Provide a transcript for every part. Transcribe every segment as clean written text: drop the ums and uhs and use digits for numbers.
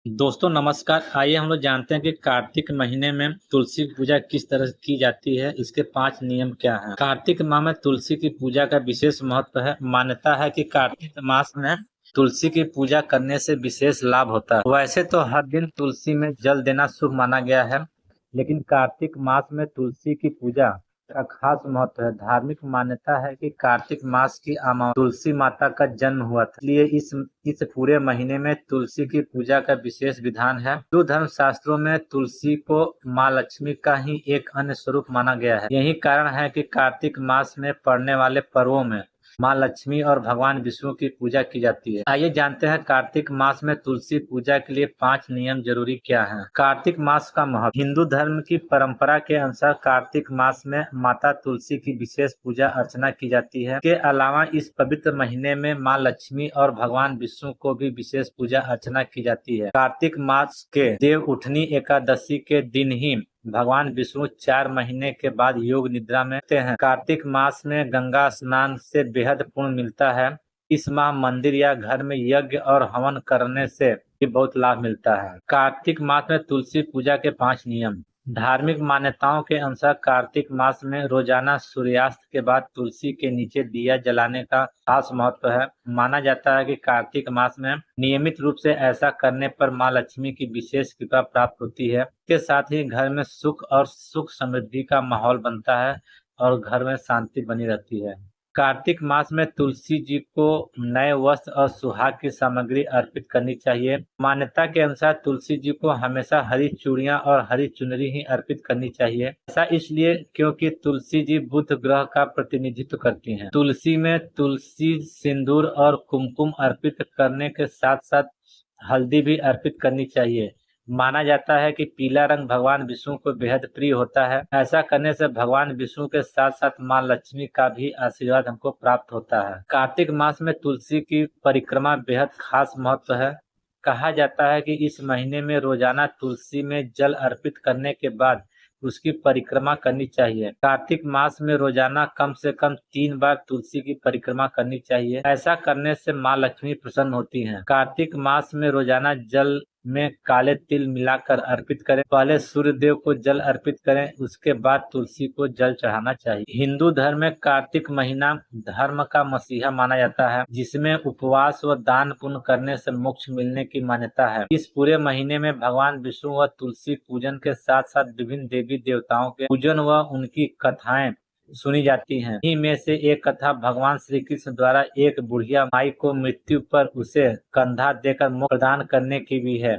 दोस्तों नमस्कार। आइए हम लोग जानते हैं कि कार्तिक महीने में तुलसी की पूजा किस तरह की जाती है। इसके 5 नियम क्या हैं। कार्तिक माह में तुलसी की पूजा का विशेष महत्व है। मान्यता है कि कार्तिक मास में तुलसी की पूजा करने से विशेष लाभ होता है। वैसे तो हर दिन तुलसी में जल देना शुभ माना गया है, लेकिन कार्तिक मास में तुलसी की पूजा का खास महत्व है। धार्मिक मान्यता है कि कार्तिक मास की तुलसी माता का जन्म हुआ था, इसलिए इस पूरे महीने में तुलसी की पूजा का विशेष विधान है। हिंदू धर्म शास्त्रों में तुलसी को माँ लक्ष्मी का ही एक अन्य स्वरूप माना गया है। यही कारण है कि कार्तिक मास में पड़ने वाले पर्वों में माँ लक्ष्मी और भगवान विष्णु की पूजा की जाती है। आइए जानते हैं कार्तिक मास में तुलसी पूजा के लिए 5 नियम जरूरी क्या हैं। कार्तिक मास का महत्व। हिंदू धर्म की परंपरा के अनुसार कार्तिक मास में माता तुलसी की विशेष पूजा अर्चना की जाती है। के अलावा इस पवित्र महीने में माँ लक्ष्मी और भगवान विष्णु को भी विशेष पूजा अर्चना की जाती है। कार्तिक मास के देव उठनी एकादशी के दिन ही भगवान विष्णु 4 महीने के बाद योग निद्रा में होते हैं। कार्तिक मास में गंगा स्नान से बेहद पुण्य मिलता है। इस माह मंदिर या घर में यज्ञ और हवन करने से भी बहुत लाभ मिलता है। कार्तिक मास में तुलसी पूजा के 5 नियम। धार्मिक मान्यताओं के अनुसार कार्तिक मास में रोजाना सूर्यास्त के बाद तुलसी के नीचे दिया जलाने का खास महत्व है। माना जाता है कि कार्तिक मास में नियमित रूप से ऐसा करने पर माँ लक्ष्मी की विशेष कृपा प्राप्त होती है। इसके साथ ही घर में सुख और सुख समृद्धि का माहौल बनता है और घर में शांति बनी रहती है। कार्तिक मास में तुलसी जी को नए वस्त्र और सुहाग की सामग्री अर्पित करनी चाहिए। मान्यता के अनुसार तुलसी जी को हमेशा हरी चूड़ियां और हरी चुनरी ही अर्पित करनी चाहिए। ऐसा इसलिए क्योंकि तुलसी जी बुध ग्रह का प्रतिनिधित्व करती हैं। तुलसी में तुलसी सिंदूर और कुमकुम अर्पित करने के साथ साथ हल्दी भी अर्पित करनी चाहिए। माना जाता है कि पीला रंग भगवान विष्णु को बेहद प्रिय होता है। ऐसा करने से भगवान विष्णु के साथ साथ माँ लक्ष्मी का भी आशीर्वाद हमको प्राप्त होता है। कार्तिक मास में तुलसी की परिक्रमा बेहद खास महत्व है। कहा जाता है कि इस महीने में रोजाना तुलसी में जल अर्पित करने के बाद उसकी परिक्रमा करनी चाहिए। कार्तिक मास में रोजाना कम से कम 3 बार तुलसी की परिक्रमा करनी चाहिए। ऐसा करने से माँ लक्ष्मी प्रसन्न होती हैं। कार्तिक मास में रोजाना जल में काले तिल मिलाकर अर्पित करें। पहले सूर्य देव को जल अर्पित करें, उसके बाद तुलसी को जल चढ़ाना चाहिए। हिंदू धर्म में कार्तिक महीना धर्म का मसीहा माना जाता है, जिसमें उपवास व दान पुण्य करने से मोक्ष मिलने की मान्यता है। इस पूरे महीने में भगवान विष्णु व तुलसी पूजन के साथ साथ विभिन्न देवी देवताओं के पूजन व उनकी कथाएं सुनी जाती हैं। इन्हीं में से एक कथा भगवान श्री कृष्ण द्वारा एक बुढ़िया माई को मृत्यु पर उसे कंधा देकर मोक्ष प्रदान करने की भी है।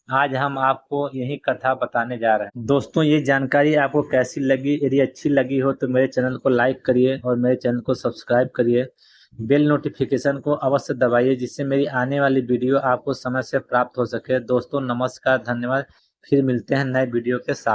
आज हम आपको यही कथा बताने जा रहे हैं। दोस्तों ये जानकारी आपको कैसी लगी? यदि अच्छी लगी हो तो मेरे चैनल को लाइक करिए और मेरे चैनल को सब्सक्राइब करिए। बेल नोटिफिकेशन को अवश्य दबाइए, जिससे मेरी आने वाली वीडियो आपको समय से प्राप्त हो सके। दोस्तों नमस्कार, धन्यवाद। फिर मिलते हैं नए वीडियो के साथ।